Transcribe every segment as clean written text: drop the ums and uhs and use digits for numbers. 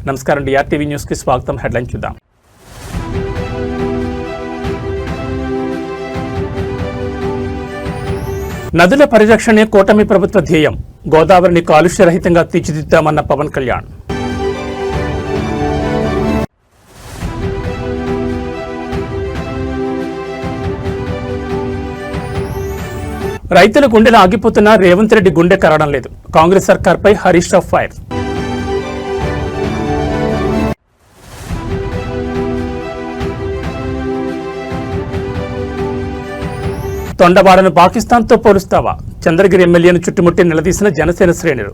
నమస్కారం. డిఆర్టీవీ న్యూస్కి స్వాగతం. హెడ్లైన్ చూద్దాం. నదుల పరిరక్షణే కూటమి ప్రభుత్వ ధ్యేయం. గోదావరిని కాలుష్యరహితంగా తీర్చిదిద్దామన్న పవన్ కళ్యాణ్. రైతుల గుండెలు ఆగిపోతున్నా రేవంత్ రెడ్డి గుండె కరగడం లేదు. కాంగ్రెస్ సర్కార్పై హరీష్ రావు ఫైర్. తొండవాడను పాకిస్తాన్తో పోలుస్తావా? చంద్రగిరి ఎమ్మెల్యేను చుట్టుముట్టి నిలదీసిన జనసేన శ్రేణులు.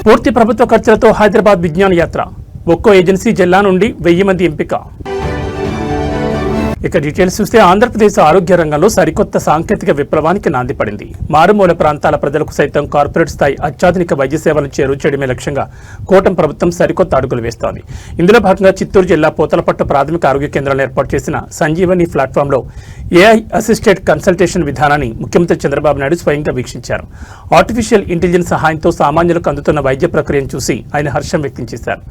పూర్తి ప్రభుత్వ ఖర్చులతో హైదరాబాద్ విజ్ఞాన యాత్ర. ఒక్కో ఏజెన్సీ జిల్లా నుండి 1000 మంది ఎంపిక. ఇక డీటెయిల్స్ చూస్తే ఆంధ్రప్రదేశ్ ఆరోగ్య రంగంలో సరికొత్త సాంకేతిక విప్లవానికి నాంది పడింది. మారుమూల ప్రాంతాల ప్రజలకు సైతం కార్పొరేట్ స్థాయి అత్యాధునిక వైద్య సేవలను చేరువచేయడమే లక్ష్యంగా కూటమి ప్రభుత్వం సరికొత్త అడుగులు వేస్తోంది. ఇందులో భాగంగా చిత్తూరు జిల్లా పూతలపట్టు ప్రాథమిక ఆరోగ్య కేంద్రాలను ఏర్పాటు చేసిన సంజీవని ప్లాట్ఫామ్లో ఏఐ అసిస్టెడ్ కన్సల్టేషన్ విధానాన్ని ముఖ్యమంత్రి చంద్రబాబు నాయుడు స్వయంగా వీక్షించారు. ఆర్టిఫిషియల్ ఇంటెలిజెన్స్ సహాయంతో సామాన్యులకు అందుతున్న వైద్య ప్రక్రియను చూసి ఆయన హర్షం వ్యక్తం చేశారు.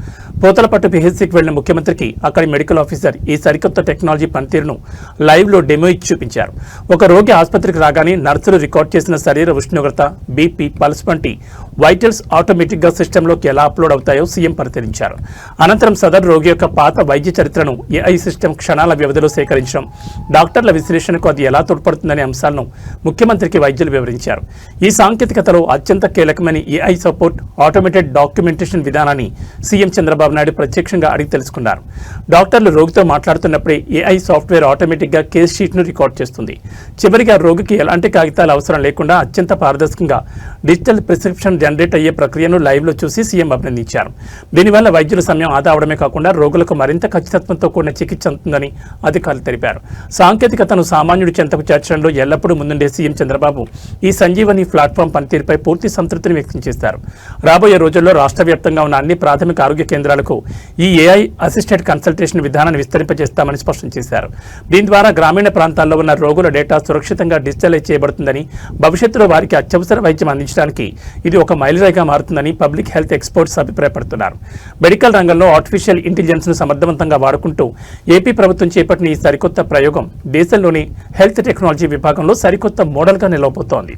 పూతలపట్టు పిహెచ్సికి వెళ్లిన ముఖ్యమంత్రికి అక్కడి మెడికల్ ఆఫీసర్ ఈ సరికొత్త టెక్నాలజీ పనితీరును లైవ్ లో డెమో ఇచ్చి చూపించారు. ఒక రోగి ఆసుపత్రికి రాగానే నర్సులు రికార్డ్ చేసిన శరీర ఉష్ణోగ్రత, బీపీ, పల్స్ వంటి వైటల్స్ ఆటోమేటిక్ గా సిస్టంలోకి ఎలా అప్లోడ్ అవుతాయో సీఎం పరిశీలించారు. అనంతరం సదరు రోగి యొక్క పాత వైద్య చరిత్రను ఏఐ సిస్టమ్ క్షణాల వ్యవధిలో సేకరించడం, డాక్టర్ల విశ్లేషణకు అది ఎలా తోడ్పడుతుందనే అంశాలను ముఖ్యమంత్రికి వైద్యులు వివరించారు. ఈ సాంకేతికతలో అత్యంత కీలకమైన ఏఐ సపోర్ట్ ఆటోమేటెడ్ డాక్యుమెంటేషన్ విధానాన్ని సీఎం చంద్రబాబు నాయుడు ప్రత్యక్షంగా అడిగి తెలుసుకున్నారు. డాక్టర్లు రోగితో మాట్లాడుతున్నప్పుడే ఏఐ సాఫ్ట్వేర్ ఆటోమేటిక్ గా కేస్ షీట్ ను రికార్డ్ చేస్తుంది. చివరిగా రోగికి ఎలాంటి కాగితాలు అవసరం లేకుండా అత్యంత పారదర్శకంగా డిజిటల్ ప్రిస్క్రిప్షన్ జనరేట్ అయ్యే ప్రక్రియను లైవ్ లో చూసి సీఎం అభినందించారు. దీనివల్ల వైద్యుల సమయం ఆదా అవడమే కాకుండా రోగులకు మరింత ఖచ్చితత్వంతో కూడిన చికిత్స అందుతుందని అధికారులు తెలిపారు. సాంకేతికతను సామాన్యుడి చెంతకు చేర్చడంలో ఎల్లప్పుడూ ముందుండే సీఎం చంద్రబాబు ఈ సంజీవని ప్లాట్ఫామ్ పనితీరుపై పూర్తి సంతృప్తిని వ్యక్తం చేశారు. రాబోయే రోజుల్లో రాష్ట్ర వ్యాప్తంగా ఉన్న అన్ని ప్రాథమిక ఆరోగ్య కేంద్రాలకు ఈ ఏఐ అసిస్టెడ్ కన్సల్టేషన్ విధానాన్ని విస్తరింపజేస్తామని స్పష్టం చేశారు. దీని ద్వారా గ్రామీణ ప్రాంతాల్లో ఉన్న రోగుల డేటా సురక్షితంగా డిజిటలైజ్ చేయబడుతుందని, భవిష్యత్తులో వారికి అత్యవసర వైద్యం అందించడానికి ఇది ఒక మైలురాయిగా మారుతుందని పబ్లిక్ హెల్త్ ఎక్స్పర్ట్స్ అభిప్రాయపడుతున్నారు. మెడికల్ రంగంలో ఆర్టిఫిషియల్ ఇంటెలిజెన్స్ ను సమర్థవంతంగా వాడుకుంటూ ఏపీ ప్రభుత్వం చేపట్టిన ఈ సరికొత్త ప్రయోగం దేశంలోని హెల్త్ టెక్నాలజీ విభాగంలో సరికొత్త మోడల్గా నిలవబోతోంది.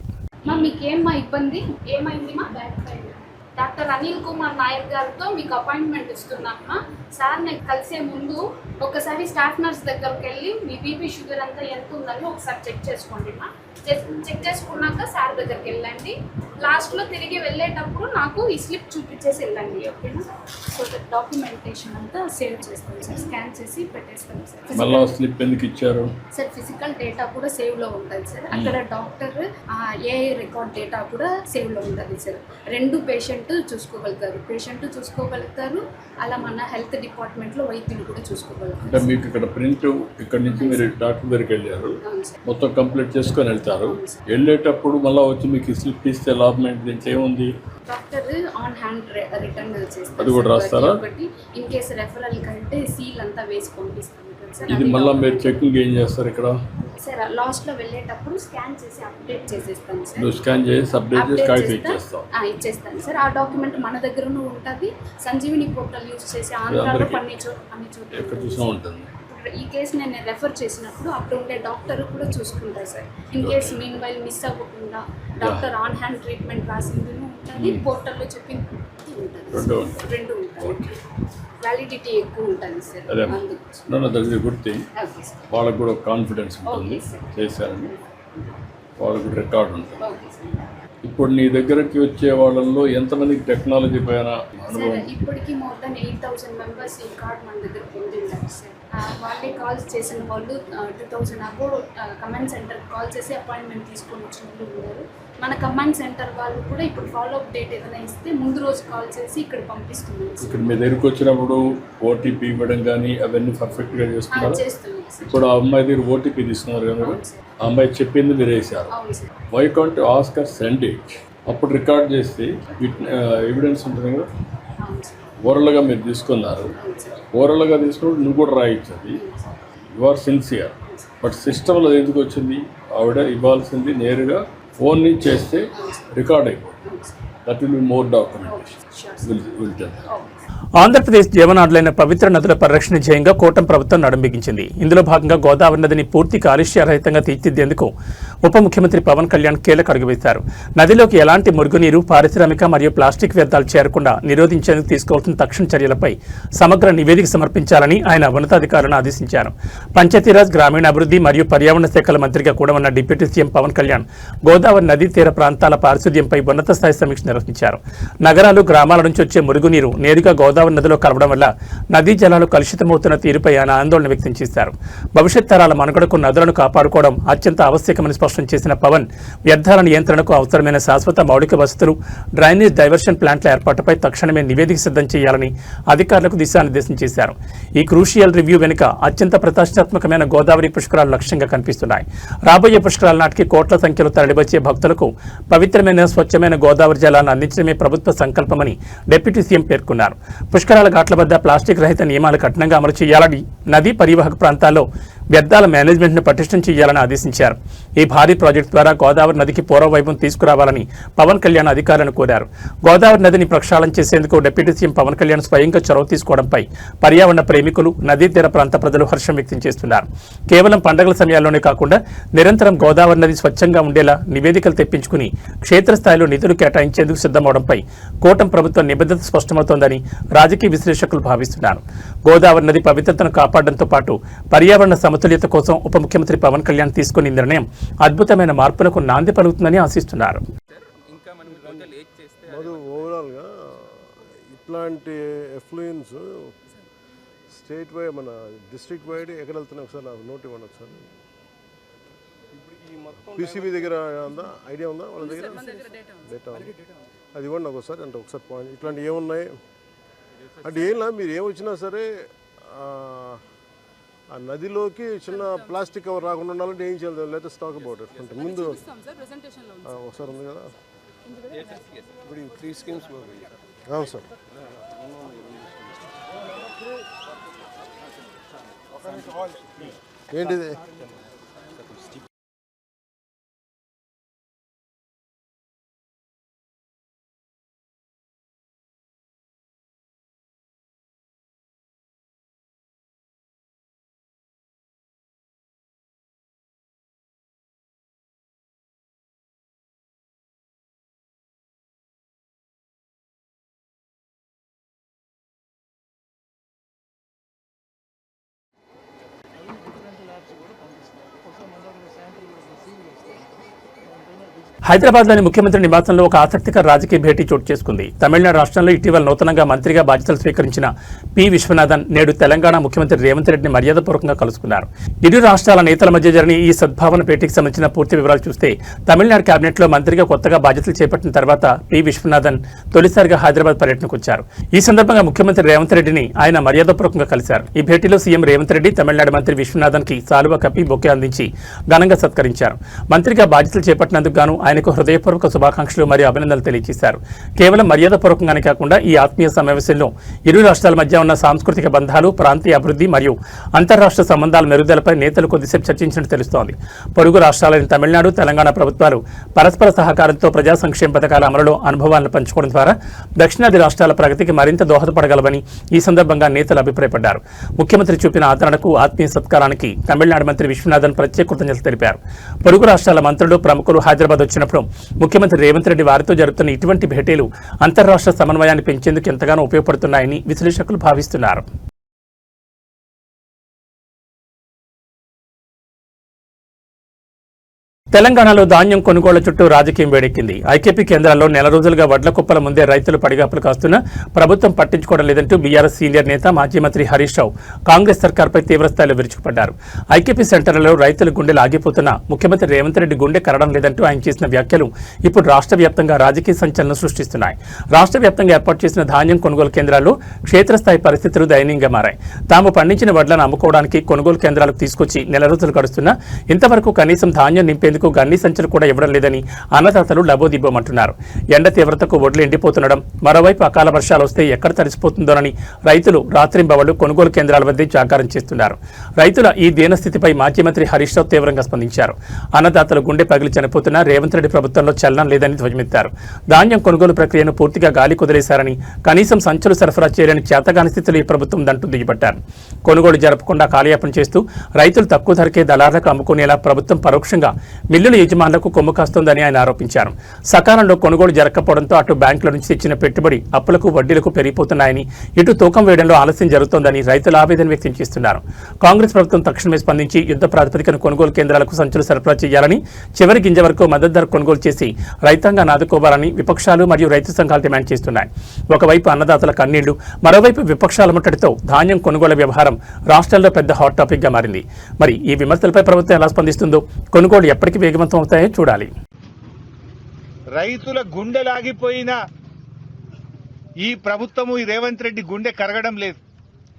డాక్టర్ అనిల్ కుమార్ నాయర్ గారితో మీకు అపాయింట్మెంట్ ఇస్తున్నామ్మా. సార్ నేను కలిసే ముందు ఒకసారి స్టాఫ్ నర్స్ దగ్గరికి వెళ్ళి మీ బీపీ షుగర్ అంతా ఎంత ఉందని ఒకసారి చెక్ చేసుకోండి మా. చెక్ చేసుకున్నాక సార్ దగ్గరికి వెళ్ళండి. లాస్ట్లో తిరిగి వెళ్ళేటప్పుడు నాకు ఈ స్లిప్ చూపించేసి వెళ్ళండి, ఓకేనా? సో డాక్యుమెంటేషన్ అంతా సేవ్ చేస్తాం సార్, స్కాన్ చేసి పెట్టేస్తాం సార్. మళ్ళీ స్లిప్ ఎందుకు ఇచ్చారు సార్? ఫిజికల్ డేటా కూడా సేవ్లో ఉంటుంది సార్. అక్కడ డాక్టర్ ఏఐ రికార్డ్ డేటా కూడా సేవ్లో ఉంటుంది సార్. 2 పేషెంట్ చూసుకోగలుగుతారు, అలా మన హెల్త్ డిపార్ట్మెంట్లో వైద్యులు కూడా చూసుకోగలుగుతారు. అంటే మీకు ఇక్కడ ప్రింట్ ఇక్కడ నుంచి మీరు డాక్టర్ దగ్గరికి వెళ్ళారు, మొత్తం కంప్లీట్ చేసుకొని వెళ్తారు. వెళ్ళేటప్పుడు మళ్ళీ వచ్చి మీకు స్లిప్ ఇస్తే లాభం ఏంటి? ఏముంది? డాక్టర్ ఆన్ హ్యాండ్ రిటర్న్ చేస్తారు. అది కూడా రాస్తారా? ఇన్ కేసు రెఫరల్ కంటే సీల్ అంతా వేసి పంపిస్తాం. ఇది మళ్ళీ మీరు చెకింగ్ ఏం చేస్తారు ఇక్కడ? సార్ లాస్ట్ లో వెళ్ళేటప్పుడు స్కాన్ చేసి అప్డేట్ చేసేస్తాను సార్. నువ్వు స్కాన్ చేసి అప్డేట్ చేసి కాగితం ఇచ్చేస్తాను సార్. ఆ డాక్యుమెంట్ మన దగ్గరను ఉంటుంది. సంజీవిని పోర్టల్ యూజ్ చేసి ఆంధ్రాలో అన్ని చోట్ల ఎక్కడ చూసినా ఉంటుంది. ఈ కేసు నేను రెఫర్ చేసినప్పుడు అక్కడ ఉండే డాక్టర్ కూడా చూసుకుంటారు sir. In case mean while miss అవ్వకుండా డాక్టర్ ఆన్ హ్యాండ్ ట్రీట్మెంట్ రాసింది ఉంటుంది, పోర్టల్లో చెప్పింది ఉంటుంది. 2 ఉంటాయి. వ్యాలిడిటీ ఎక్కువ ఉంటుంది సార్. దగ్గర గుర్తి వాళ్ళకు కూడా కాన్ఫిడెన్స్ ఉంటుంది, చేశారని వాళ్ళకు రికార్డు ఉంటుంది. ఇప్పుడు నీ దగ్గరకి వచ్చే వాళ్ళల్లో ఎంతమందికి టెక్నాలజీ పైన అనుభవం? ఇప్పటికీ మోర్ దెన్ 8,000 మెంబర్స్ ఈ కార్డ్ మన దగ్గర పొందింటారు సార్. వాళ్ళే కాల్స్ చేసిన వాళ్ళు 2000 అబో కమాండ్ సెంటర్కి కాల్ చేసి అపాయింట్మెంట్ తీసుకొని వచ్చిన వాళ్ళు ఉన్నారు. మన కమాండ్ సెంటర్ వాళ్ళు కూడా ఇప్పుడు ఫాలో అప్ డేట్ ఏదైనా ఇస్తే ముందు రోజు కాల్ చేసి ఇక్కడ పంపిస్తున్నాం. ఇక్కడ మీ దగ్గరికి వచ్చినప్పుడు ఓటీపీ ఇవ్వడం కానీ అవన్నీ పర్ఫెక్ట్గా చేస్తున్నారు. ఇప్పుడు ఆ అమ్మాయి దగ్గర ఓటీపీ తీసుకున్నారు కదా, ఆ అమ్మాయి చెప్పింది మీరు వేసారు. Why can't ask her send it? అప్పుడు రికార్డ్ చేస్తే ఎవిడెన్స్ ఉంటుంది కదా. ఓరల్గా మీరు తీసుకున్నారు, ఓరల్గా తీసుకున్నప్పుడు నువ్వు కూడా రాయించది. You are sincere. బట్ సిస్టంలో ఎందుకు వచ్చింది, ఆవిడ ఇవ్వాల్సింది నేరుగా ఫోన్ నుంచి చేస్తే రికార్డ్ అయిపోతుంది. That will be more documentation will tell. Andhra Pradesh జీవనాడులైన పవిత్ర నదుల పరిరక్షణ ధ్యేయంగా కూటమి ప్రభుత్వం నడుంబిగించింది. ఇందులో భాగంగా గోదావరి నదిని పూర్తి కాలుష్యరహితంగా తీర్చిదిద్దేందుకు ఉప ముఖ్యమంత్రి పవన్ కళ్యాణ్ కీలక అడుగు వేశారు. నదిలోకి ఎలాంటి మురుగునీరు, పారిశ్రామిక మరియు ప్లాస్టిక్ వ్యర్థాలు చేరకుండా నిరోధించేందుకు తీసుకోవాల్సిన తక్షణ చర్యలపై సమగ్ర నివేదిక సమర్పించాలని ఆయన ఉన్నతాధికారులను ఆదేశించారు. పంచాయతీరాజ్, గ్రామీణాభివృద్ధి మరియు పర్యావరణ శాఖల మంత్రిగా కూడా ఉన్న డిప్యూటీ సీఎం పవన్ కళ్యాణ్ గోదావరి నదీ తీర ప్రాంతాల పారిశుద్ధ్యంపై ఉన్నత స్థాయి సమీక్ష నిర్వహించారు. నగరాలు, గ్రామాల నుంచి వచ్చే మురుగునీరు నేరుగా గోదావరి నదిలో కలవడం వల్ల నదీ జలాలు కలుషితమవుతున్న తీరుపై ఆయన ఆందోళన వ్యక్తం చేశారు. భవిష్యత్ తరాల మనుగడకు నదులను కాపాడుకోవడం అత్యంత ఆవశ్యకమని స్పష్టం చేసిన పవన్ వ్యర్థాల నియంత్రణకు అవసరమైన శాశ్వత మౌలిక వసతులు, డ్రైనేజ్ డైవర్షన్ ప్లాంట్ల ఏర్పాటుపై తక్షణమే నివేదిక సిద్ధం చేయాలని అధికారులకు దిశానిర్దేశం చేశారు. ఈ క్రూషియల్ రివ్యూ వెనుక అత్యంత ప్రతిష్టాత్మకమైన గోదావరి పుష్కరాలు లక్ష్యంగా కనిపిస్తున్నాయి. రాబోయే పుష్కరాల నాటికి కోట్ల సంఖ్యలో తరలివచ్చే భక్తులకు పవిత్రమైన, స్వచ్ఛమైన గోదావరి జలాలను అందించడమే ప్రభుత్వ సంకల్పమని డిప్యూటీ సీఎం పేర్కొన్నారు. పుష్కరాల ఘాట్ల వద్ద ప్లాస్టిక్ రహిత నియమాలు కఠినంగా అమలు చేయాలని, నదీ పరివాహక ప్రాంతాల్లో వ్యర్థాల మేనేజ్మెంట్ను పటిష్టం చేయాలని ఆదేశించారు. ఈ భారీ ప్రాజెక్టు ద్వారా గోదావరి నదికి పూర్వవైభవం తీసుకురావాలని పవన్ కళ్యాణ్ అధికారులను కోరారు. గోదావరి నదిని ప్రక్షాళన చేసేందుకు డిప్యూటీ సీఎం పవన్ కళ్యాణ్ స్వయంగా చొరవ తీసుకోవడంపై పర్యావరణ ప్రేమికులు, నదీ తీర ప్రాంత ప్రజలు హర్షం వ్యక్తం చేస్తున్నారు. కేవలం పండుగల సమయాల్లోనే కాకుండా నిరంతరం గోదావరి నది స్వచ్ఛంగా ఉండేలా నివేదికలు తెప్పించుకుని క్షేత్రస్థాయిలో నిధులు కేటాయించేందుకు సిద్ధమవడంపై కూటమి ప్రభుత్వం నిబద్ధత స్పష్టమవుతోందని రాజకీయ విశ్లేషకులు భావిస్తున్నారు. గోదావరి నది పవిత్రతను కాపాడడంతో పాటు పర్యావరణ సమతుల్యత కోసం ఉప ముఖ్యమంత్రి పవన్ కళ్యాణ్ తీసుకున్న నిర్ణయం అద్భుతమైన మార్పులకు నాంది పలుకుతుందని ఆశిస్తున్నారు. ఓవరాల్గా ఇట్లాంటి ఎఫ్లూయెన్స్ స్టేట్ వైడ్, మన డిస్ట్రిక్ట్ వైడ్ ఎక్కడ వెళ్తున్నాయి ఒకసారి నాకు నోట్ ఇవ్వండి ఒకసారి. పీసీబీ దగ్గర ఉందా, ఐడియా ఉందా వాళ్ళ దగ్గర? డేటా అది ఇవ్వండి నాకు ఒకసారి. అంటే ఒకసారి పాయింట్ ఇట్లాంటివి ఏమున్నాయి అంటే ఏంలా మీరు ఏమొచ్చినా సరే ఆ నదిలోకి చిన్న ప్లాస్టిక్ కవర్ రాకుండా ఉండాలంటే ఏం చేయాలి? Latest talk about it. అంటే ముందు ఒకసారి ఉంది కదా ఇప్పుడు 3 స్కీమ్స్. అవును సార్. ఏంటిది? హైదరాబాద్లోని ముఖ్యమంత్రి నివాసంలో ఒక ఆసక్తికర రాజకీయ భేటీ చోటు చేసుకుంది. తమిళనాడు రాష్ట్రంలో ఇటీవల నూతనంగా మంత్రిగా బాధ్యతలు స్వీకరించిన పి విశ్వనాథన్ నేడు తెలంగాణ ముఖ్యమంత్రి రేవంత్ రెడ్డిని మర్యాదపూర్వకంగా కలుసుకున్నారు. ఇరు రాష్ట్రాల నేతల మధ్య జరిగిన ఈ సద్భావన భేటీకి సంబంధించిన పూర్తి వివరాలు చూస్తే, తమిళనాడు కేబినెట్లో మంత్రిగా కొత్తగా బాధ్యతలు చేపట్టిన తర్వాత పి విశ్వనాథన్ తొలిసారిగా హైదరాబాద్ పర్యటనకు వచ్చారు. ఈ సందర్భంగా ముఖ్యమంత్రి రేవంత్ రెడ్డిని ఆయన మర్యాదపూర్వకంగా కలిశారు. ఈ భేటీలో సీఎం రేవంత్ రెడ్డి తమిళనాడు మంత్రి విశ్వనాథన్ కి సాలువా కప్పి బొకే అందించి ఘనంగా సత్కరించారు. మంత్రిగా బాధ్యతలు చేపట్టినందుకు గాను ఆయనకు హృదయపూర్వక శుభాకాంక్షలు మరియు అభినందనలు తెలియజేశారు. కేవలం మర్యాదపూర్వకంగానే కాకుండా ఈ ఆత్మీయ సమావేశంలో ఇరు రాష్ట్రాల మధ్య ఉన్న సాంస్కృతిక బంధాలు, ప్రాంతీయ అభివృద్ధి మరియు అంతర్రాష్ట్ర సంబంధాల మెరుగుదలపై నేతలు కొద్దిసేపు చర్చించినట్టు తెలుస్తోంది. పొరుగు రాష్ట్రాలైన తమిళనాడు, తెలంగాణ ప్రభుత్వాలు పరస్పర సహకారంతో ప్రజా సంక్షేమ పథకాల అమలులో అనుభవాలను పంచుకోవడం ద్వారా దక్షిణాది రాష్ట్రాల ప్రగతికి మరింత దోహదపడగలవని ఈ సందర్భంగా నేతలు అభిప్రాయపడ్డారు. ముఖ్యమంత్రి చూపిన ఆదరణకు, ఆత్మీయ సత్కారానికి తమిళనాడు మంత్రి విశ్వనాథన్ ప్రత్యేక కృతజ్ఞతలు తెలిపారు. పొరుగు రాష్ట్రాల మంత్రులు, ప్రముఖులు హైదరాబాద్ వచ్చినప్పుడు ముఖ్యమంత్రి రేవంత్ రెడ్డి వారితో జరుగుతున్న ఇటువంటి భేటీలు అంతర్రాష్ట్ర సమన్వయాన్ని పెంచేందుకు ఎంతగానో ఉపయోగపడుతున్నాయని విశ్లేషకులు భావిస్తున్నారు. తెలంగాణలో ధాన్యం కొనుగోళ్ల చుట్టూ రాజకీయం వేడెక్కింది. ఐకేపీ కేంద్రాల్లో నెల రోజులుగా వడ్ల కుప్పల ముందే రైతులు పడిగాపులు కాస్తున్నా ప్రభుత్వం పట్టించుకోవడం లేదంటూ బీఆర్ఎస్ సీనియర్ నేత, మాజీ మంత్రి హరీష్ రావు కాంగ్రెస్ సర్కార్పై తీవ్రస్థాయిలో విరుచుకుపడ్డారు. ఐకేపీ సెంటర్లలో రైతుల గుండెలు ఆగిపోతున్నా ముఖ్యమంత్రి రేవంత్ రెడ్డి గుండె కరడం లేదంటూ ఆయన చేసిన వ్యాఖ్యలు ఇప్పుడు రాష్ట్ర వ్యాప్తంగా రాజకీయ సంచలనం సృష్టిస్తున్నాయి. రాష్ట్ర వ్యాప్తంగా ఏర్పాటు చేసిన ధాన్యం కొనుగోలు కేంద్రాల్లో క్షేత్రస్థాయి పరిస్థితులు దయనీయంగా మారాయి. తాము పండించిన వడ్లను అమ్ముకోవడానికి కొనుగోలు కేంద్రాలకు తీసుకొచ్చి నెల రోజులు గడుస్తున్నా ఇంతవరకు కనీసం ధాన్యం నింపేందుకు రైతులకు గన్ని సంచులు కూడా ఇవ్వడం లేదని అన్నదాతలు లబోదిబ్బోమంటున్నారు. ఎండ తీవ్రతకు ఒడ్లు ఎండిపోతుండడం, మరోవైపు అకాల వర్షాలు వస్తే ఎక్కడ తడిసిపోతుందోనని రైతులు రాత్రింబవళ్లు కొనుగోలు కేంద్రాల వద్ద జాగారం చేస్తున్నారు. రైతుల ఈ దీనస్థితిపై మాజీ మంత్రి హరీష్ రావు తీవ్రంగా స్పందించారు. అన్నదాతలు గుండె పగిలి చనిపోతున్నా రేవంత్ రెడ్డి ప్రభుత్వంలో చలనం లేదని ధ్వజమెత్తారు. ధాన్యం కొనుగోలు ప్రక్రియను పూర్తిగా గాలి కుదిలేశారని, కనీసం సంచులు సరఫరా చేయలేని చేతగాని స్థితిలో ఈ ప్రభుత్వం దంటూ దిగిపట్టారు. కొనుగోలు జరపకుండా కాలయాపన చేస్తూ రైతులు తక్కువ ధరకే దళారులకు అమ్ముకునేలా ప్రభుత్వం పరోక్షంగా మిల్లుల యజమానులకు కొమ్ము కాస్తోందని ఆయన ఆరోపించారు. సకాలంలో కొనుగోలు జరగకపోవడంతో అటు బ్యాంకుల నుంచి తెచ్చిన పెట్టుబడి అప్పులకు వడ్డీలకు పెరిగిపోతున్నాయని, ఇటు తూకం వేయడంలో ఆలస్యం జరుగుతోందని రైతులు ఆవేదన వ్యక్తం చేస్తున్నారు. కాంగ్రెస్ ప్రభుత్వం తక్షణమే స్పందించి యుద్ధ ప్రాతిపదికన కొనుగోలు కేంద్రాలకు సంచులు సరఫరా చేయాలని, చివరి గింజ వరకు మద్దతు ధర కొనుగోలు చేసి రైతాంగాన్ని ఆదుకోవాలని విపక్షాలు మరియు రైతు సంఘాలు డిమాండ్ చేస్తున్నాయి. ఒకవైపు అన్నదాతల కన్నీళ్లు, మరోవైపు విపక్షాల ముట్టడితో ధాన్యం కొనుగోలు వ్యవహారం రాష్ట్రాల్లో పెద్ద హాట్ టాపిక్ గా మారింది. మరి ఈ విమర్శలపై ప్రభుత్వం ఎలా స్పందిస్తుందో, కొనుగోలు ఎప్పటికీ వేగవంతం అవుతాయో చూడాలి. రైతుల గుండెలాగిపోయిన ఈ ప్రభుత్వము, ఈ రేవంత్ రెడ్డి గుండె కరగడం లేదు.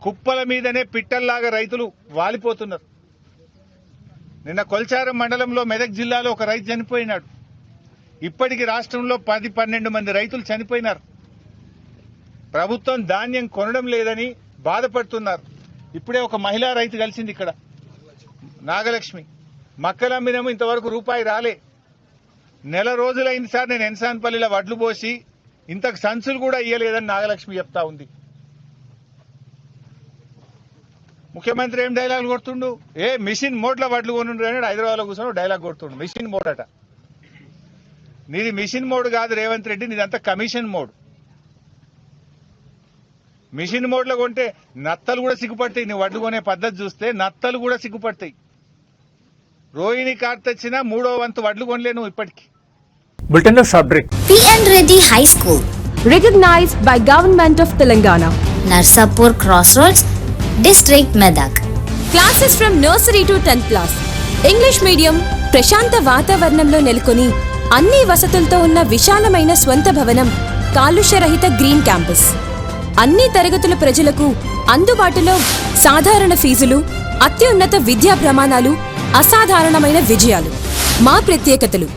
కుప్పల మీదనే పిట్టల్లాగా రైతులు వాలిపోతున్నారు. నిన్న కొల్చారం మండలంలో మెదక్ జిల్లాలో ఒక రైతు చనిపోయినాడు. ఇప్పటికి రాష్ట్రంలో 10-12 మంది రైతులు చనిపోయినారు. ప్రభుత్వం ధాన్యం కొనడం లేదని బాధపడుతున్నారు. ఇప్పుడే ఒక మహిళా రైతు కలిసింది ఇక్కడ, నాగలక్ష్మి. మక్కలమ్మినము ఇంతవరకు రూపాయి రాలే. నెల రోజులైంది సార్ నేను ఎన్సాన్పల్లిలో వడ్లు పోసి, ఇంతకు సంచులు కూడా ఇయ్యలేదని నాగలక్ష్మి చెప్తా ఉంది. ముఖ్యమంత్రి ఏం డైలాగ్ కొడుతుండు, మిషన్ మోడ్ల వడ్లు కొనుండ్రు అని హైదరాబాద్లో కూర్చొని డైలాగ్ కొడుతుండు. మిషన్ మోడ్ అట. నీది మిషన్ మోడ్ కాదు రేవంత్ రెడ్డి, నీదంతా కమిషన్ మోడ్. మిషన్ మోడ్లో కొంటే నత్తలు కూడా సిగ్గుపడతాయి. నీ వడ్లు కొనే పద్ధతి చూస్తే నత్తలు కూడా సిగ్గుపడతాయి. రోహిణి కార్తె వచ్చినా 3వ వంతు వడ్లు కొనలే నువ్వు ఇప్పటికి. బులెటిన్లో short break. P.N. Reddy High School, recognized by Government of Telangana. Narsapur Crossroads, District Medak. Classes from nursery to 10th class. English medium, ప్రశాంత వాతావరణంలో నెలకొని అన్ని వసతులతో ఉన్న విశాలమైన స్వంత భవనం, కాలుష్యరహిత గ్రీన్ క్యాంపస్. అన్ని తరగతుల ప్రజలకు అందుబాటులో సాధారణ ఫీజులు, అత్యున్నత విద్యా ప్రమాణాలు, అసాధారణమైన విజయాలు. మా ప్రత్యేకతలు: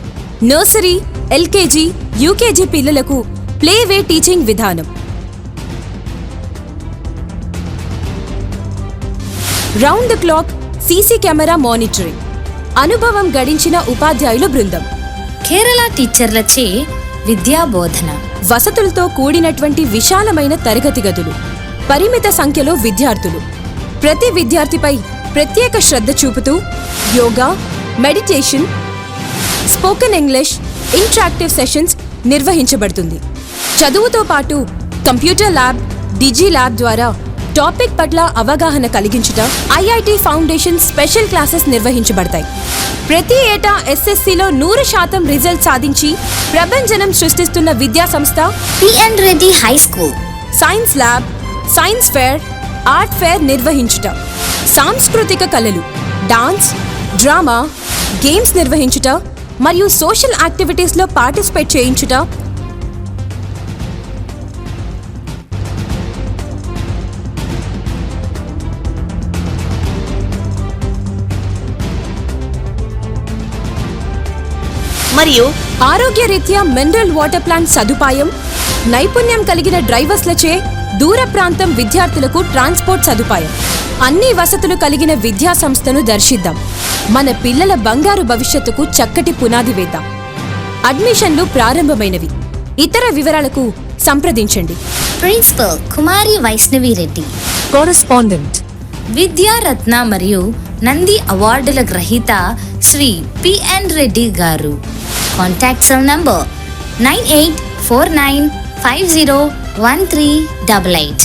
నర్సరీ, ఎల్కేజీ, యూకేజీ పిల్లలకు ప్లేవే టీచింగ్ విధానం, round the clock CC camera monitoring, అనుభవం గడించిన ఉపాధ్యాయుల బృందం, కేరళ టీచర్లచే విద్యా బోధన, వసతులతో కూడినటువంటి విశాలమైన తరగతి గదులు, పరిమిత సంఖ్యలో విద్యార్థులు. ప్రతి విద్యార్థిపై ప్రత్యేక శ్రద్ధ చూపుతూ yoga, meditation, spoken English, interactive sessions నిర్వహించబడుతుంది. చదువుతో పాటు కంప్యూటర్ ల్యాబ్, డిజీ ల్యాబ్ ద్వారా టాపిక్ పట్ల అవగాహన కలిగించుట, ఐఐటి ఫౌండేషన్ స్పెషల్ క్లాసెస్ నిర్వహించబడతాయి. ప్రతి ఏటా ఎస్ఎస్సిలో 100% రిజల్ట్ సాధించి ప్రభంజనం సృష్టిస్తున్న విద్యా సంస్థ P.N. Reddy High School. Science lab, science fair, art fair నిర్వహించుట, సాంస్కృతిక కళలు, డాన్స్, డ్రామా, గేమ్స్ నిర్వహించుట మరియు సోషల్ యాక్టివిటీస్లో పార్టిసిపేట్ చేయించుట, మరియు ఆరోగ్యరీత్యా మినరల్ వాటర్ ప్లాంట్ సదుపాయం, నైపుణ్యం కలిగిన డ్రైవర్స్లచే దూర ప్రాంతం విద్యార్థులకు ట్రాన్స్పోర్ట్ సదుపాయం. అన్ని వసతులు కలిగిన విద్యా సంస్థను దర్శిద్దాం. మన పిల్లల బంగారు భవిష్యత్తుకు చక్కటి పునాది వేద్దాం. అడ్మిషన్లు ప్రారంభమైనవి. ఇతర వివరాలకు సంప్రదించండి. ప్రిన్సిపల్ కుమారి వైష్ణవి రెడ్డి, కరెస్పాండెంట్ విద్యారత్న మరియు నంది అవార్డుల గ్రహీత శ్రీ P.N. రెడ్డి గారు. Contact cell number 9849501388.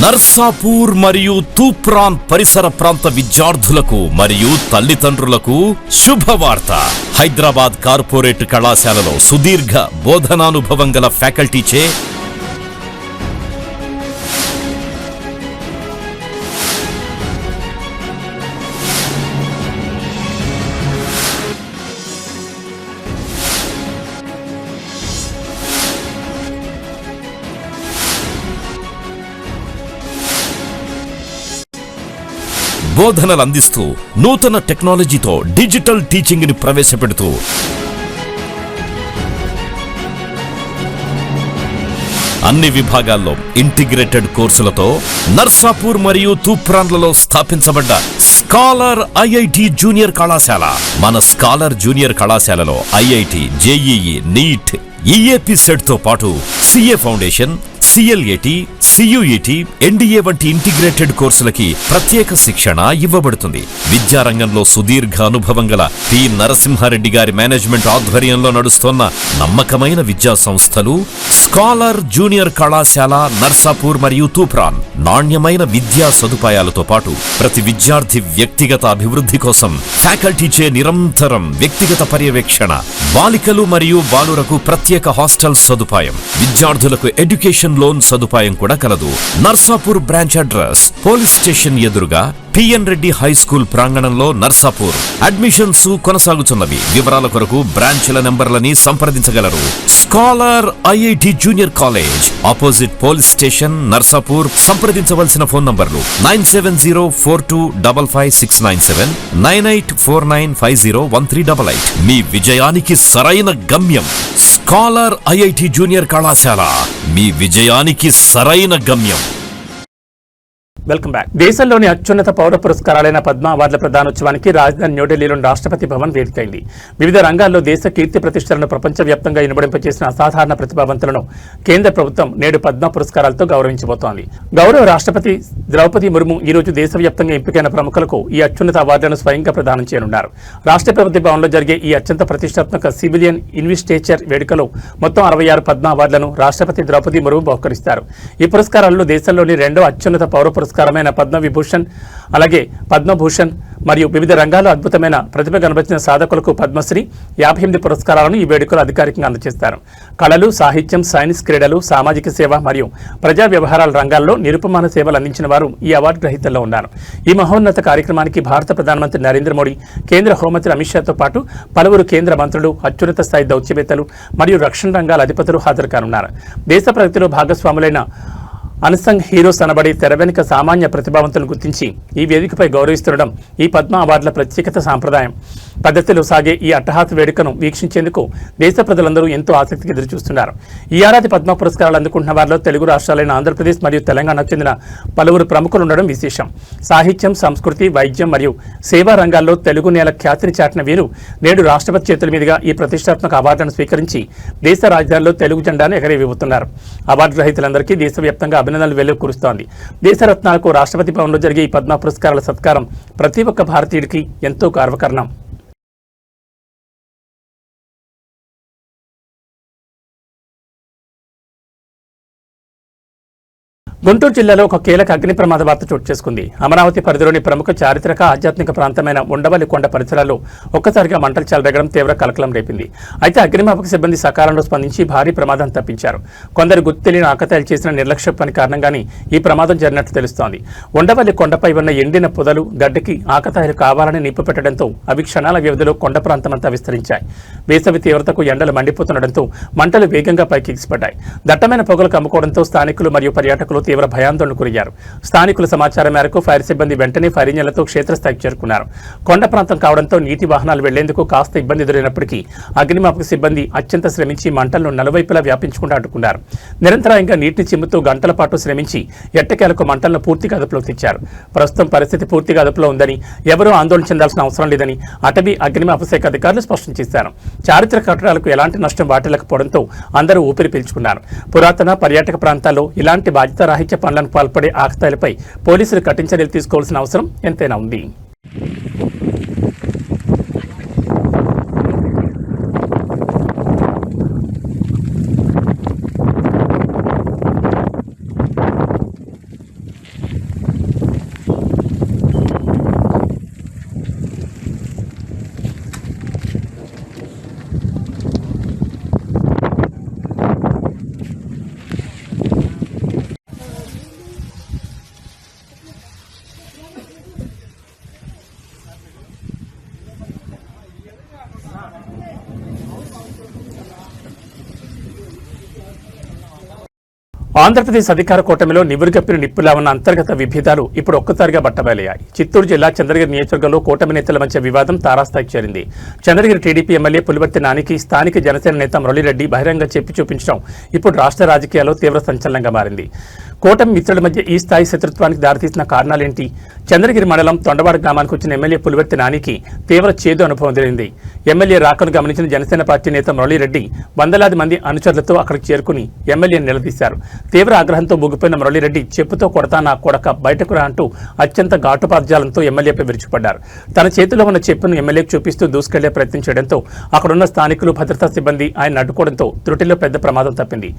నర్సాపూర్ మరియు తూప్రాన్ పరిసర ప్రాంత విద్యార్థులకు మరియు తల్లిదండ్రులకు శుభవార్త. హైదరాబాద్ కార్పొరేట్ కళాశాలలో సుదీర్ఘ బోధనానుభవం గల ఫ్యాకల్టీచే బోధనలు అందిస్తూ నూతన టెక్నాలజీతో డిజిటల్ టీచింగ్ ని ప్రవేశపెడుతూ అన్ని విభాగాల్లో ఇంటిగ్రేటెడ్ కోర్సులతో నర్సాపూర్ మరియు తూప్రాన్లలో స్థాపించబడ్డ స్కాలర్ ఐఐటి జూనియర్ కళాశాల. మన స్కాలర్ జూనియర్ కళాశాలలో IIT, JEE, NEET, EAP CET తో పాటు CA foundation, CLAT, CUET, NDA వంటి ఇంటిగ్రేటెడ్ కోర్సులకి ప్రత్యేక శిక్షణ ఇవ్వబడుతుంది. విద్యారంగంలో సుదీర్ఘ అనుభవం గల పి నరసింహారెడ్డి గారి మేనేజ్మెంట్ ఆధ్వర్యంలో నడుస్తున్న నమ్మకమైన విద్యా సంస్థలు స్కాలర్ జూనియర్ కళాశాల నర్సాపూర్ మరియు తూప్రాన్. నాణ్యమైన విద్యా సదుపాయాలతో పాటు ప్రతి విద్యార్థి వ్యక్తిగత అభివృద్ధి కోసం ఫ్యాకల్టీచే నిరంతరం వ్యక్తిగత పర్యవేక్షణ, బాలికలు మరియు బాలురకు ప్రత్యేక హాస్టల్ సదుపాయం, విద్యార్థులకు ఎడ్యుకేషన్ లోన్ సదుపాయం కూడా కలదు. Narsapur branch address police station ఎదురుగా పిఎన్ రెడ్డి హై స్కూల్ ప్రాంగణంలో నర్సాపూర్. అడ్మిషన్స్ కొనసాగుతున్నవి. వివరాల కొరకు బ్రాంచ్ల నెంబర్లని సంప్రదించగలరు. Scholar IIT junior college opposite police station Narsapur. సంప్రదించవలసిన ఫోన్ నంబర్లు 9704255697, 9849501388. మీ విజయానికి సరైన గమ్యం స్కాలర్ ఐఐటి జూనియర్ కళాశాల. మీ విజయానికి సరైన గమ్యం. Welcome back. దేశంలోని అత్యున్నత పౌర పురస్కారాలైన పద్మ అవార్డుల ప్రదానోత్సవానికి రాజధాని న్యూఢిల్లీలోని రాష్ట్రపతి భవన్ వేదికైంది. వివిధ రంగాల్లో దేశ కీర్తి ప్రతిష్టలను ప్రపంచవ్యాప్తంగా ఇనుబడింపచేసిన అసాధారణ ప్రతిభావంతులను కేంద్ర ప్రభుత్వం నేడు పద్మ పురస్కారాలతో గౌరవించబోతోంది. గౌరవ రాష్ట్రపతి ద్రౌపది ముర్ము ఈ రోజు దేశవ్యాప్తంగా ఎంపికైన ప్రముఖులకు ఈ అత్యున్నత అవార్డులను స్వయంగా ప్రదానం చేయనున్నారు. రాష్ట్రపతి భవన్లో జరిగే ఈ అత్యంత ప్రతిష్టాత్మక సివిలియన్ ఇన్వెస్టిచేర్ వేడుకలో మొత్తం 66 పద్మ అవార్డులను రాష్ట్రపతి ద్రౌపది ముర్ము బహుకరిస్తారు. ఈ పురస్కారాల్లో దేశంలోని రెండో అత్యున్నత పౌర పురస్కారమైన పద్మవిభూషణ్, అలాగే పద్మభూషణ్ మరియు వివిధ రంగాల్లో అద్భుతమైన ప్రతిభ కనబరిచిన సాధకులకు పద్మశ్రీ 58 పురస్కారాలను ఈ వేడుకలు అధికారికంగా అందజేస్తారు. కళలు, సాహిత్యం, సైన్స్, క్రీడలు, సామాజిక సేవ మరియు ప్రజా వ్యవహారాల రంగాల్లో నిరుపమాన సేవలు అందించిన వారు ఈ అవార్డు గ్రహీతల్లో ఉన్నారు. ఈ మహోన్నత కార్యక్రమానికి భారత ప్రధానమంత్రి నరేంద్ర మోడీ, కేంద్ర హోంమంత్రి అమిత్ షాతో పాటు పలువురు కేంద్ర మంత్రులు, అత్యున్నత స్థాయి దౌత్యవేత్తలు మరియు రక్షణ రంగాల అధిపతులు హాజరు కానున్నారు. దేశ ప్రగతిలో భాగస్వాములైన అన్సంగ్ హీరోస్ అనబడి తెర వెనుక సామాన్య ప్రతిభావంతులను గుర్తించి ఈ వేదికపై గౌరవిస్తుండడం ఈ పద్మ అవార్డుల ప్రత్యేకత. సాంప్రదాయం పద్ధతిలో సాగే ఈ అట్టహాస వేడుకను వీక్షించేందుకు దేశ ప్రజలందరూ ఎంతో ఆసక్తిగా ఎదురుచూస్తున్నారు. ఈ ఏడాది పద్మ పురస్కారాలు అందుకుంటున్న వారిలో తెలుగు రాష్ట్రాలైన ఆంధ్రప్రదేశ్ మరియు తెలంగాణకు చెందిన పలువురు ప్రముఖులు ఉండడం విశేషం. సాహిత్యం, సంస్కృతి, వైద్యం మరియు సేవా రంగాల్లో తెలుగు నేల ఖ్యాతిని చాటిన వీరు నేడు రాష్ట్రపతి చేతుల మీదుగా ఈ ప్రతిష్టాత్మక అవార్డులను స్వీకరించి దేశ రాజధానిలో తెలుగు జెండాను ఎగరవేయబోతున్నారు. అవార్డు గ్రహీతలందరికీ దేశవ్యాప్తంగా అభినందనలు వెల్లువకురుస్తోంది. దేశరత్నాలకు రాష్ట్రపతి భవన్లో జరిగే ఈ పద్మ పురస్కారాల సత్కారం ప్రతి ఒక్క భారతీయుడికి ఎంతో గర్వకారణం. గుంటూరు జిల్లాలో ఒక కీలక అగ్ని ప్రమాద వార్త చోటు చేసుకుంది. అమరావతి పరిధిలోని ప్రముఖ చారిత్రక ఆధ్యాత్మిక ప్రాంతమైన ఉండవల్లి కొండ పరిసరాల్లో ఒక్కసారిగా మంటలు చెలరేగడం తీవ్ర కలకలం రేపింది. అయితే అగ్నిమాపక సిబ్బంది సకాలంలో స్పందించి భారీ ప్రమాదం తప్పించారు. కొందరు గుర్తు తెలియని ఆకతాయిలు చేసిన నిర్లక్ష్య పని కారణంగానే ఈ ప్రమాదం జరిగినట్లు తెలుస్తోంది. ఉండవల్లి కొండపై ఉన్న ఎండిన పొదలు, గడ్డకి ఆకతాయిలు కావాలని నిప్పు పెట్టడంతో అవి క్షణాల వ్యవధిలో కొండ ప్రాంతమంతా విస్తరించాయి. వేసవి తీవ్రతకు ఎండలు మండిపోతుండటంతో మంటలు వేగంగా పైకి ఎగిసిపడ్డాయి. దట్టమైన పొగలు కమ్ముకోవడంతో స్థానికులు మరియు పర్యాటకులు తీవ్ర భయాందోళనకు గురయ్యారు. స్థానికుల సమాచారం మేరకు ఫైర్ సిబ్బంది వెంటనే ఫైర్ ఇంజన్లతో క్షేత్రస్థాయికి చేరుకున్నారు. కొండ ప్రాంతం కావడంతో నీటి వాహనాలు వెళ్లేందుకు కాస్త ఇబ్బంది ఎదురైనప్పటికీ అగ్నిమాపక సిబ్బంది అత్యంత శ్రమించి మంటలను నలువైపులా వ్యాపించుకుంటూ అడ్డుకున్నారు. నిరంతరాయంగా నీటిని చిమ్ముతూ గంటల పాటు శ్రమించి ఎట్టకేలకు మంటలను పూర్తిగా అదుపులోకి తెచ్చారు. ప్రస్తుతం పరిస్థితి పూర్తిగా అదుపులో ఉందని, ఎవరూ ఆందోళన చెందాల్సిన అవసరం లేదని అటవీ అగ్నిమాపక శాఖ అధికారులు స్పష్టం చేశారు. చారిత్రక కట్టడాలకు ఎలాంటి నష్టం వాటిల్లకపోవడంతో అందరూ ఊపిరి పీల్చుకున్నారు. పురాతన పర్యాటక ప్రాంతాల్లో ఇలాంటి బాధ్యతారాహిత్య పనులను పాల్పడే ఆకతాయిలపై పోలీసులు కఠిన చర్యలు తీసుకోవాల్సిన అవసరం ఎంతైనా ఉంది. ఆంధ్రప్రదేశ్ అధికార కూటమిలో నివురుగప్పిన నిప్పులా ఉన్న అంతర్గత విభేదాలు ఇప్పుడు ఒక్కసారిగా బట్టబయలయ్యాయి. చిత్తూరు జిల్లా చంద్రగిరి నియోజకవర్గంలో కూటమి నేతల మధ్య వివాదం తారాస్థాయికి చేరింది. చంద్రగిరి టీడీపీ ఎమ్మెల్యే పులివర్తి నానికి స్థానిక జనసేన నేత మురళీరెడ్డి బహిరంగ చెప్పి చూపించడం ఇప్పుడు రాష్ట్ర రాజకీయాల్లో తీవ్ర సంచలనంగా మారింది. కూటమి మిత్రుల మధ్య ఈ స్థాయి శత్రుత్వానికి దారితీసిన కారణాలేంటి? చంద్రగిరి మండలం తొండవాడ గ్రామానికి వచ్చిన ఎమ్మెల్యే పులివర్తి నానికి తీవ్ర చేదు అనుభవం ఎదురైంది. ఎమ్మెల్యే రాకను గమనించిన జనసేన పార్టీ నేత మురళీరెడ్డి వందలాది మంది అనుచరులతో అక్కడికి చేరుకుని ఎమ్మెల్యేని నిలదీశారు. తీవ్ర ఆగ్రహంతో ముగిపోయిన మురళీరెడ్డి చెప్పుతో కొడతా నా కొడక బయటకు రా అంటూ అత్యంత ఘాటుపాద్యాలంతో ఎమ్మెల్యేపై విరుచుపడ్డారు. తన చేతిలో ఉన్న చెప్పును ఎమ్మెల్యేకు చూపిస్తూ దూసుకెళ్లే ప్రయత్నం చేయడంతో అక్కడున్న స్థానికులు భద్రతా సిబ్బంది ఆయన అడ్డుకోవడంతో త్రుటిలో పెద్ద ప్రమాదం తప్పింది.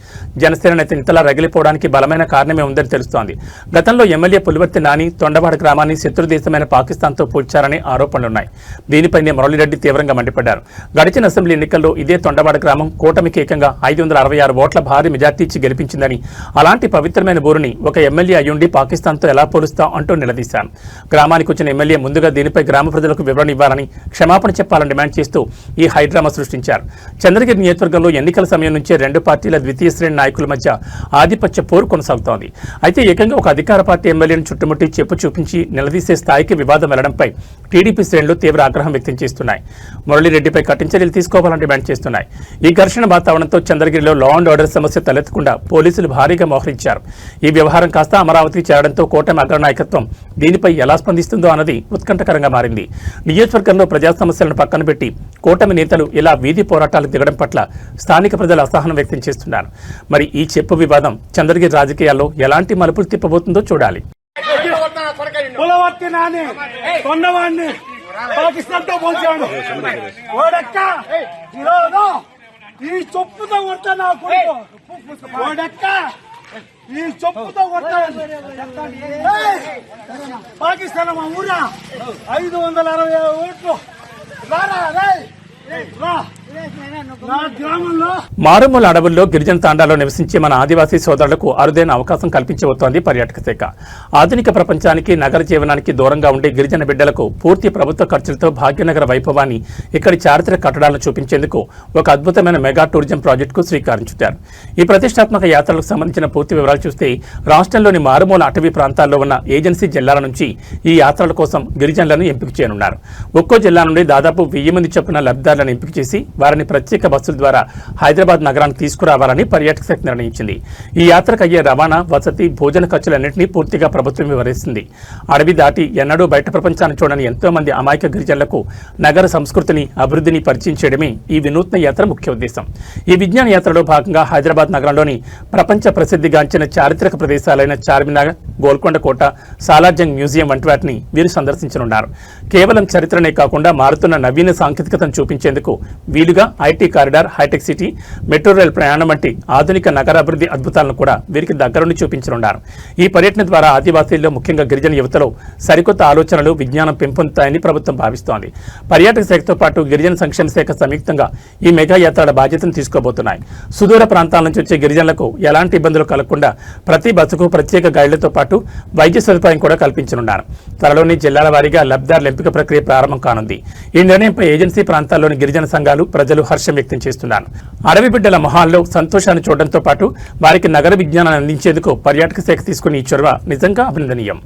జనసేన నేత ఇంతలా రగిలిపోవడానికి బలమైన కారణమే ఉందని తెలుస్తోంది. గతంలో ఎమ్మెల్యే పులివర్తి నాని తొండవాడ గ్రామాన్ని శత్రు దేశమైన పాకిస్తాన్తో పోల్చారనే ఆరోపణలున్నాయి. దీనిపైనే మురళీరెడ్డి తీవ్రంగా మండిపడ్డారు. గడిచిన అసెంబ్లీ ఎన్నికల్లో ఇదే తొండవాడ గ్రామం కూటమికి ఏకంగా 566 ఓట్ల భారీ మెజార్టీ ఇచ్చి గెలిపించిందని, అలాంటి పవిత్రమైన ఊరిని ఒక ఎమ్మెల్యే అయ్యుండి పాకిస్తాన్తో ఎలా పోలుస్తాం అంటూ నిలదీశారు. గ్రామానికి వచ్చిన ఎమ్మెల్యే ముందుగా దీనిపై గ్రామ ప్రజలకు వివరణ ఇవ్వాలని, క్షమాపణ చెప్పాలని డిమాండ్ చేస్తూ ఈ హైడ్రామా సృష్టించారు. చంద్రగిరి నియోజకవర్గంలో ఎన్నికల సమయం నుంచే రెండు పార్టీల ద్వితీయ శ్రేణి నాయకుల మధ్య ఆధిపత్య పోరు కొనసాగుతోంది. అయితే ఏకంగా ఒక అధికార పార్టీ ఎమ్మెల్యేను చుట్టుముట్టి చెప్పు చూపించి నిలదీసే స్థాయికి వివాదం వెళ్లడంపై టీడీపీ శ్రేణులు తీవ్ర ఆగ్రహం వ్యక్తం చేస్తున్నాయి. మురళీరెడ్డిపై కఠిన చర్యలు తీసుకోవాలని డిమాండ్ చేస్తున్నాయి. ఈ ఘర్షణ వాతావరణంతో చంద్రగిరిలో లా అండ్ ఆర్డర్ సమస్య తలెత్తకుండా పోలీసులు భారీగా మోహరించారు. ఈ వ్యవహారం కాస్త అమరావతికి చేరడంతో కూటమి అగ్రనాయకత్వం దీనిపై ఎలా స్పందిస్తుందో అన్నది ఉత్కంఠకరంగా మారింది. నియోజకవర్గంలో ప్రజా సమస్యలను పక్కన పెట్టి కూటమి నేతలు ఇలా వీధి పోరాటాలకు దిగడం పట్ల స్థానిక ప్రజలు అసహనం వ్యక్తం చేస్తున్నారు. మరి ఈ చెప్పు వివాదం చంద్రగిరి రాజకీయాల్లో ఎలాంటి మలుపులు తిప్పబోతుందో చూడాలి. పులవర్తి నాని కొండవాడిని పాకిస్తాన్ తో పోల్చాడు. ఓడక్క ఈరోజు ఈ చెప్పుతో కొడతా నా కొడుకు. ఓడక్క ఈ చెప్పుతో కొడతా. పాకిస్తాన్ మా ఊరా 560 ఓట్లు. రారా రా మారుమూల అడవుల్లో గిరిజన తాండాలో నివసించే మన ఆదివాసీ సోదరులకు అరుదైన అవకాశం కల్పించబోతోంది పర్యాటక శాఖ. ఆధునిక ప్రపంచానికి నగర జీవనానికి దూరంగా ఉండే గిరిజన బిడ్డలకు పూర్తి ప్రభుత్వ ఖర్చులతో భాగ్యనగర వైభవాన్ని ఇక్కడి చారిత్రక కట్టడాలను చూపించేందుకు ఒక అద్భుతమైన మెగా టూరిజం ప్రాజెక్టుకు శ్రీకారం చుట్టారు. ఈ ప్రతిష్టాత్మక యాత్రలకు సంబంధించిన పూర్తి వివరాలు చూస్తే రాష్ట్రంలోని మారుమూల అటవీ ప్రాంతాల్లో ఉన్న ఏజెన్సీ జిల్లాల నుంచి ఈ యాత్రల కోసం గిరిజనులను ఎంపిక చేయనున్నారు. ఒక్కో జిల్లా నుండి దాదాపు 1000 మంది చొప్పున లబ్ధిదారులను ఎంపిక చేసి వారిని ప్రత్యేక బస్సుల ద్వారా హైదరాబాద్ నగరానికి తీసుకురావాలని పర్యాటక శాఖ నిర్ణయించింది. ఈ యాత్రకు అయ్యే రవాణా, వసతి, భోజన ఖర్చులన్నింటినీ పూర్తిగా ప్రభుత్వం వివరిస్తుంది. అడవి దాటి ఎన్నడూ బయట ప్రపంచాన్ని చూడని ఎంతో మంది అమాయక గిరిజనులకు నగర సంస్కృతిని, అభివృద్ధిని పరిచయం చేయడమే ఈ వినూత్న యాత్ర ముఖ్య ఉద్దేశం. ఈ విజ్ఞాన యాత్రలో భాగంగా హైదరాబాద్ నగరంలోని ప్రపంచ ప్రసిద్ధిగాంచిన చారిత్రక ప్రదేశాలైన చార్మినార్, గోల్కొండ కోట, సాలార్జంగ్ మ్యూజియం వంటి వాటిని వీరు సందర్శించనున్నారు. కేవలం చరిత్రనే కాకుండా మారుతున్న నవీన సాంకేతికతను చూపించేందుకు వీలుగా IT corridor, hitech city, metro rail ప్రయాణం వంటి ఆధునిక నగరాభివృద్ధి అద్భుతాలను కూడా వీరికి దగ్గరుండి చూపించనున్నారు. ఈ పర్యటన ద్వారా ఆదివాసీల్లో ముఖ్యంగా గిరిజన యువతలో సరికొత్త ఆలోచనలు, విజ్ఞానం పెంపొందుతాయని ప్రభుత్వం భావిస్తోంది. పర్యాటక శాఖతో పాటు గిరిజన సంక్షేమ శాఖ సంయుక్తంగా ఈ మెగా యాత్రల బాధ్యతను తీసుకోబోతున్నాయి. సుదూర ప్రాంతాల నుంచి వచ్చే గిరిజనులకు ఎలాంటి ఇబ్బందులు కలగకుండా ప్రతి బస్సుకు ప్రత్యేక గైడ్లతో పాటు వైద్య సదుపాయం కూడా కల్పించనున్నారు. త్వరలోని జిల్లాల వారీగా లబ్ధిదారుల ఎంపిక ప్రక్రియ ప్రారంభం కానుంది. ఈ నిర్ణయంపై ఏజెన్సీ ప్రాంతాల్లోని గిరిజన సంఘాలు, ప్రజలు హర్షం వ్యక్తం చేస్తున్నారు. అడవి బిడ్డల మొహాల్లో సంతోషాన్ని చూడడంతో పాటు వారికి నగర విజ్ఞానాన్ని అందించేందుకు పర్యాటక శాఖ తీసుకున్న ఈ చొరవ నిజంగా అభినందనీయం.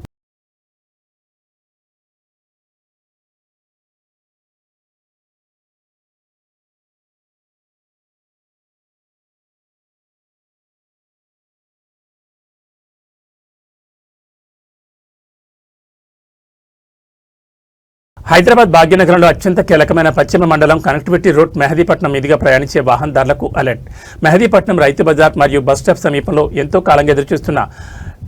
హైదరాబాద్ భాగ్యనగరంలో అత్యంత కీలకమైన పశ్చిమ మండలం కనెక్టివిటీ రోడ్ మెహదీపట్నం మీదుగా ప్రయాణించే వాహనదారులకు అలర్ట్. మెహదీపట్నం రైతు బజార్ మరియు బస్ స్టాప్ సమీపంలో ఎంతో కాలంగా ఎదురుచూస్తున్న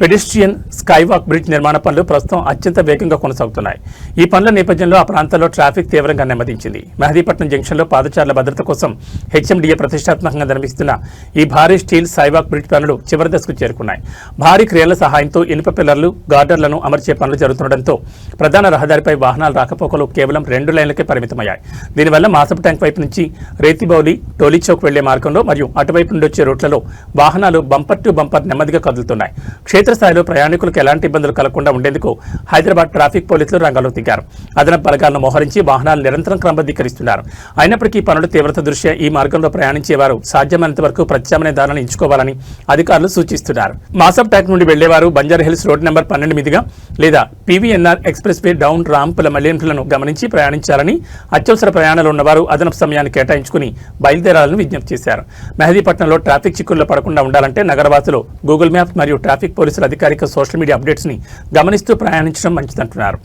పెడెస్ట్రియన్ స్కైవాక్ బ్రిడ్జ్ నిర్మాణ పనులు ప్రస్తుతం అత్యంత వేగంగా కొనసాగుతున్నాయి. ఈ పనుల నేపథ్యంలో ఆ ప్రాంతాల్లో ట్రాఫిక్ తీవ్రంగా నెమ్మదించింది. మెహదీపట్నం జంక్షన్లో పాదచారుల భద్రత కోసం హెచ్ఎండిఏ ప్రతిష్టాత్మకంగా నిర్మిస్తున్న ఈ భారీ స్టీల్ స్కైవాక్ బ్రిడ్జ్ పనులు చివరి దశకు చేరుకున్నాయి. భారీ క్రేన్ల సహాయంతో ఇనుప పిల్లర్లు, గార్డర్లను అమర్చే పనులు జరుగుతుండటంతో ప్రధాన రహదారిపై వాహనాల రాకపోకలు కేవలం 2 లైన్లకే పరిమితమయ్యాయి. దీనివల్ల మాసపు ట్యాంక్ వైపు నుంచి రేతిబౌలి, టోలీ చౌక్ వెళ్లే మార్గంలో మరియు అటువైపు నుండి వచ్చే రోడ్లలో వాహనాలు బంపర్ టు బంపర్ నెమ్మదిగా కదులుతున్నాయి. క్షేత్ర క్షేత్రస్థాయిలో ప్రయాణికులకు ఎలాంటి ఇబ్బందులు కలగకుండా ఉండేందుకు హైదరాబాద్ ట్రాఫిక్ పోలీసులు రంగంలోకి దిగారు. అదనపు బలగాలను మోహరించి వాహనాలు నిరంతరం క్రమబద్ధీకరిస్తున్నారు. అయినప్పటికీ పనుల తీవ్రత దృష్ట్యా ఈ మార్గంలో ప్రయాణించేవారు సాధ్యమైనంత వరకు ప్రత్యామ్నాయ దారులను ఎంచుకోవాలని అధికారులు సూచిస్తున్నారు. మాసబ్ ట్యాక్ నుండి వెళ్లేవారు బంజారాహిల్స్ రోడ్ నెంబర్ 12 మీదుగా లేదా PVNR ఎక్స్ప్రెస్ వే డౌన్ రాంపుల మళ్లింపులను గమనించి ప్రయాణించాలని, అత్యవసర ప్రయాణాలు ఉన్నవారు అదనపు సమయాన్ని కేటాయించుకుని బయలుదేరాలని విజ్ఞప్తి చేశారు. మెహదీపట్నంలో ట్రాఫిక్ చిక్కుల్లో పడకుండా ఉండాలంటే నగరవాసులు గూగుల్ మ్యాప్స్ మరియు ట్రాఫిక్ పోలీసుల అధికారిక సోషల్ మీడియా అప్డేట్స్ ని గమనిస్తూ ప్రయాణించడం మంచిదంటున్నారు.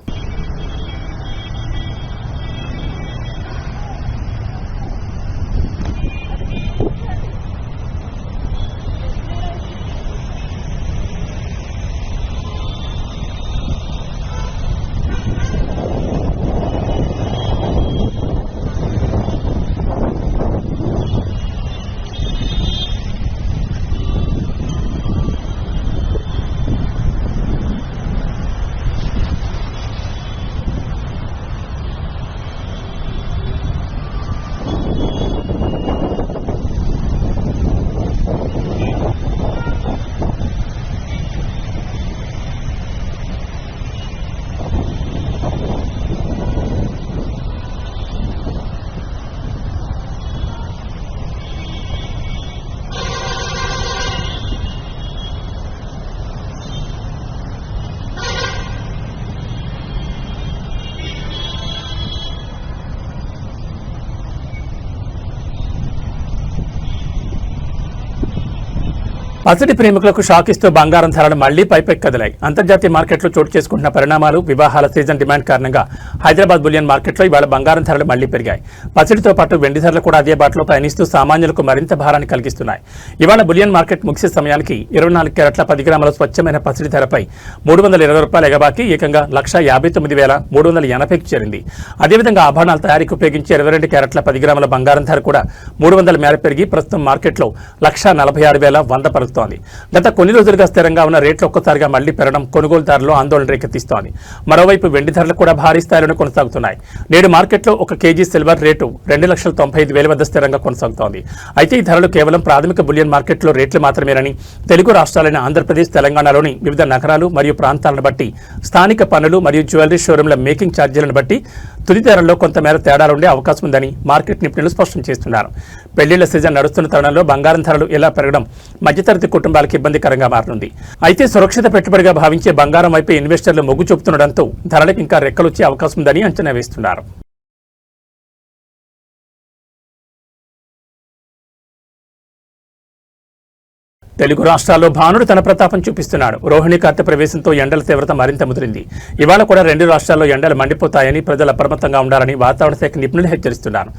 పసిడి ప్రేమికులకు షాక్ ఇస్తూ బంగారం ధరలు మళ్లీ పైపెక్కి కదిలాయి. అంతర్జాతీయ మార్కెట్లో చోటు చేసుకుంటున్న పరిణామాలు, వివాహాల సీజన్ డిమాండ్ కారణంగా హైదరాబాద్ బులియన్ మార్కెట్లో ఇవాళ బంగారం ధరలు మళ్లీ పెరిగాయి. పసిడితో పాటు వెండి ధరలు కూడా అదే బాటలో పయనిస్తూ సామాన్యులకు మరింత భారాన్ని కలిగిస్తున్నాయి. ఇవాళ బులియన్ మార్కెట్ ముగిసే సమయానికి 24 క్యారెట్ల 10 గ్రాముల స్వచ్ఛమైన పసిడి ధరపై ₹320 ఎగబాకి ఏకంగా 1,59,380కి చేరింది. అదేవిధంగా ఆభరణాల తయారీకి ఉపయోగించే 22 క్యారెట్ల 10 గ్రాముల బంగారం ధర కూడా 300 మేర పెరిగి ప్రస్తుతం మార్కెట్లో 1,46,100 పలుకుతోంది. గత కొన్ని రోజులుగా స్థిరంగా ఉన్న రేట్లు ఒక్కసారిగా మళ్లీ పెరగడం కొనుగోలుదారులు ఆందోళన రేకెత్తిస్తోంది. మరోవైపు వెండి ధరలు కూడా భారీ స్థాయిలోనే కొనసాగుతున్నాయి. నేడు మార్కెట్లో 1 కేజీ సిల్వర్ రేటు 2,95,000 వద్ద స్థిరంగా కొనసాగుతోంది. అయితే ఈ ధరలు కేవలం ప్రాథమిక బులియన్ మార్కెట్లో రేట్లు మాత్రమేనని, తెలుగు రాష్ట్రాలైన ఆంధ్రప్రదేశ్, తెలంగాణలోని వివిధ నగరాలు మరియు ప్రాంతాలను బట్టి స్థానిక పన్నులు మరియు జ్యువెలరీ షోరూంల మేకింగ్ ఛార్జీలను బట్టి తుది ధరల్లో కొంతమేర తేడాలుండే అవకాశం ఉందని మార్కెట్ నిపుణులు స్పష్టం చేస్తున్నారు. పెళ్లిళ్ల సీజన్ నడుస్తున్న తరుణంలో బంగారం ధరలు ఇలా పెరగడం మధ్యతరగతి కుటుంబాలకు ఇబ్బందికరంగా మారనుంది. అయితే సురక్షిత పెట్టుబడిగా భావించే బంగారం వైపు ఇన్వెస్టర్లు మొగ్గు చూపుతుండటంతో ధరలకు ఇంకా రెక్కలొచ్చే అవకాశం ఉందని అంచనా వేస్తున్నారు. తెలుగు రాష్ట్రాల్లో భానుడు తన ప్రతాపం చూపిస్తున్నాడు. రోహిణి కార్తె ప్రవేశంతో ఎండల తీవ్రత మరింత ముదిరింది. ఇవాళ కూడా 2 రాష్ట్రాల్లో ఎండలు మండిపోతాయని, ప్రజలు అప్రమత్తంగా ఉండాలని వాతావరణ శాఖ నిపుణులు హెచ్చరిస్తున్నారు.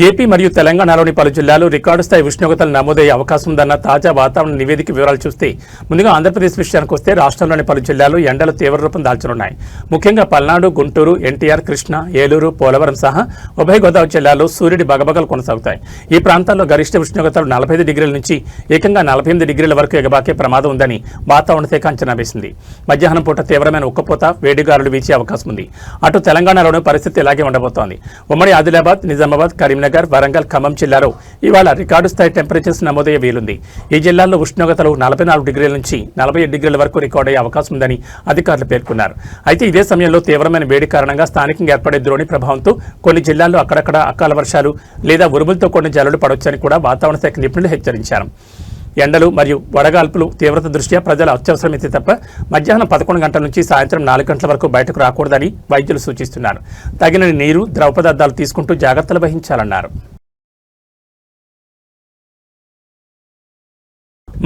ఏపీ మరియు తెలంగాణలోని పలు జిల్లాలు రికార్డు స్థాయి ఉష్ణోగ్రతలు నమోదయ్యే అవకాశం ఉందన్న తాజా వాతావరణ నివేదిక వివరాలు చూస్తే ముందుగా ఆంధ్రప్రదేశ్ విషయానికి వస్తే రాష్ట్రంలోని పలు జిల్లాలు ఎండలు తీవ్ర రూపం దాల్చనున్నాయి. ముఖ్యంగా పల్నాడు, గుంటూరు, ఎన్టీఆర్, కృష్ణా, ఏలూరు, పోలవరం సహా ఉభయ గోదావరి జిల్లాల్లో సూర్యుడి బగబగలు కొనసాగుతాయి. ఈ ప్రాంతాల్లో గరిష్ట ఉష్ణోగ్రతలు 45 డిగ్రీల నుంచి ఏకంగా 48 డిగ్రీల వరకు ఎగబాకే ప్రమాదం ఉందని వాతావరణ శాఖ అంచనా వేసింది. మధ్యాహ్నం పూట తీవ్రమైన ఉక్కపోత, వేడిగాలులు వీచే అవకాశం ఉంది. అటు తెలంగాణలోనూ పరిస్థితి ఇలాగే ఉండబోతోంది. ఉమ్మడి ఆదిలాబాద్, నిజామాబాద్, కరీంనగర్, వరంగల్, ఖమ్మం జిల్లాలో ఇవాళ రికార్డు స్థాయి టెంపరేచర్స్ నమోదయ్యే వీలుంది. ఈ జిల్లాల్లో ఉష్ణోగ్రతలు 44 డిగ్రీల నుంచి 47 డిగ్రీల వరకు రికార్డు అయ్యే అవకాశం ఉందని అధికారులు పేర్కొన్నారు. అయితే ఇదే సమయంలో తీవ్రమైన వేడి కారణంగా స్థానికంగా ఏర్పడే ద్రోణి ప్రభావంతో కొన్ని జిల్లాల్లో అక్కడక్కడ అకాల వర్షాలు లేదా ఉరుములతో కూడిన జల్లులు పడవచ్చని కూడా వాతావరణ శాఖ నిపుణులు హెచ్చరించారు. ఎండలు మరియు వడగాల్పులు తీవ్రత దృష్ట్యా ప్రజలు అత్యవసరమైతే తప్ప మధ్యాహ్నం 11 గంటల నుంచి సాయంత్రం 4 గంటల వరకు బయటకు రాకూడదని వైద్యులు సూచిస్తున్నారు. తగిన నీరు, ద్రవ పదార్థాలు తీసుకుంటూ జాగ్రత్తలు వహించాలన్నారు.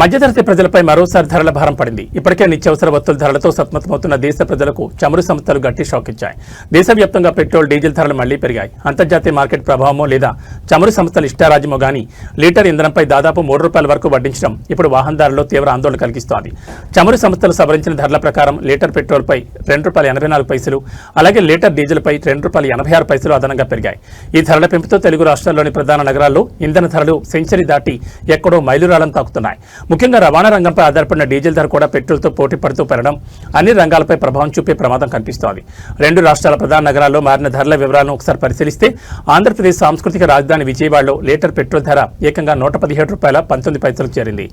మధ్యతరగతి ప్రజలపై మరోసారి ధరల భారం పడింది. ఇప్పటికే నిత్యావసర వస్తువుల ధరలతో సతమతమవుతున్న దేశ ప్రజలకు చమురు సంస్థలు గట్టి షాక్ ఇచ్చాయి. దేశవ్యాప్తంగా పెట్రోల్, డీజిల్ ధరలు మళ్లీ పెరిగాయి. అంతర్జాతీయ మార్కెట్ ప్రభావమో లేదా చమురు సంస్థల ఇష్టారాజ్యమో గానీ లీటర్ ఇంధనంపై దాదాపు ₹3 వరకు వడ్డించడం ఇప్పుడు వాహనదారుల్లో తీవ్ర ఆందోళన కలిగిస్తోంది. చమురు సంస్థలు సవరించిన ధరల ప్రకారం లీటర్ పెట్రోల్పై ₹2.84, అలాగే లీటర్ డీజిల్పై ₹2.86 అదనంగా పెరిగాయి. ఈ ధరల పెంపుతో తెలుగు రాష్ట్రాల్లోని ప్రధాన నగరాల్లో ఇంధన ధరలు సెంచరీ దాటి ఎక్కడో మైలురాళ్లను తాకుతున్నాయి. ముఖ్యంగా రవాణా రంగంపై ఆధారపడిన డీజిల్ ధర కూడా పెట్రోల్తో పోటీ పడుతూ పెరగడం అన్ని రంగాలపై ప్రభావం చూపే ప్రమాదం కనిపిస్తోంది. 2 రాష్ట్రాల ప్రధాన నగరాల్లో మారిన ధరల వివరాలను ఒకసారి పరిశీలిస్తే ఆంధ్రప్రదేశ్ సాంస్కృతిక రాజధాని విజయవాడలో లీటర్ పెట్రోల్ ధర ఏకంగా ₹117.19 చేరింది.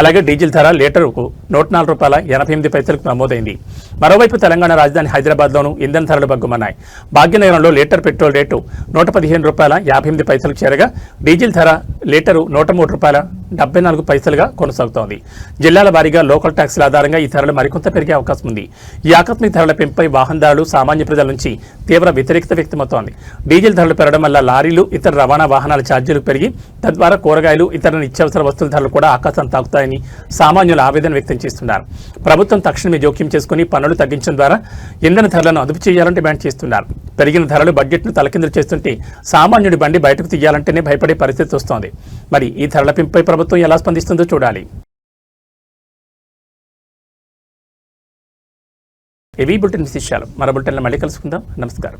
అలాగే డీజిల్ ధర లీటరుకు ₹104.88 నమోదైంది. మరోవైపు తెలంగాణ రాజధాని హైదరాబాద్లోనూ ఇంధన ధరలు బగ్గుమన్నాయి. భాగ్యనగరంలో లీటర్ పెట్రోల్ రేటు ₹115.58 చేరగా డీజిల్ ధర లీటరు ₹103.74గా కొనసాగుతోంది. జిల్లాల వారీగా లోకల్ ట్యాక్సుల ఆధారంగా ఈ ధరలు మరికొంత పెరిగే అవకాశం ఉంది. ఈ ఆకస్మిక ధరల పెంపుపై వాహనదారులు, సామాన్య ప్రజల నుంచి తీవ్ర వ్యతిరేకత వ్యక్తమవుతోంది. డీజిల్ ధరలు పెరగడం వల్ల లారీలు, ఇతర రవాణా వాహనాల ఛార్జీలు పెరిగి తద్వారా కూరగాయలు, ఇతర నిత్యావసర వస్తువుల ధరలు కూడా ఆకాశం తాకుతాయని సామాన్యులు ఆవేదన వ్యక్తం చేస్తున్నారు. ప్రభుత్వం తక్షణమే జోక్యం చేసుకుని పన్నులు తగ్గించడం ద్వారా ఇంధన ధరలను అదుపు చేయాలని డిమాండ్ చేస్తున్నారు. పెరిగిన ధరలు బడ్జెట్ను తలకిందులు చేస్తుంటే సామాన్యుడి బండి బయటకు తీయాలంటేనే భయపడే పరిస్థితి వస్తోంది. మరి ఈ ధరల పెంపుపై ప్రభుత్వం ఎలా స్పందిస్తుందో చూడాలి. ఇవి బులెటిన్ విశేషాలు. మరో బులెటిన్లో మళ్ళీ కలుసుకుందాం. నమస్కారం.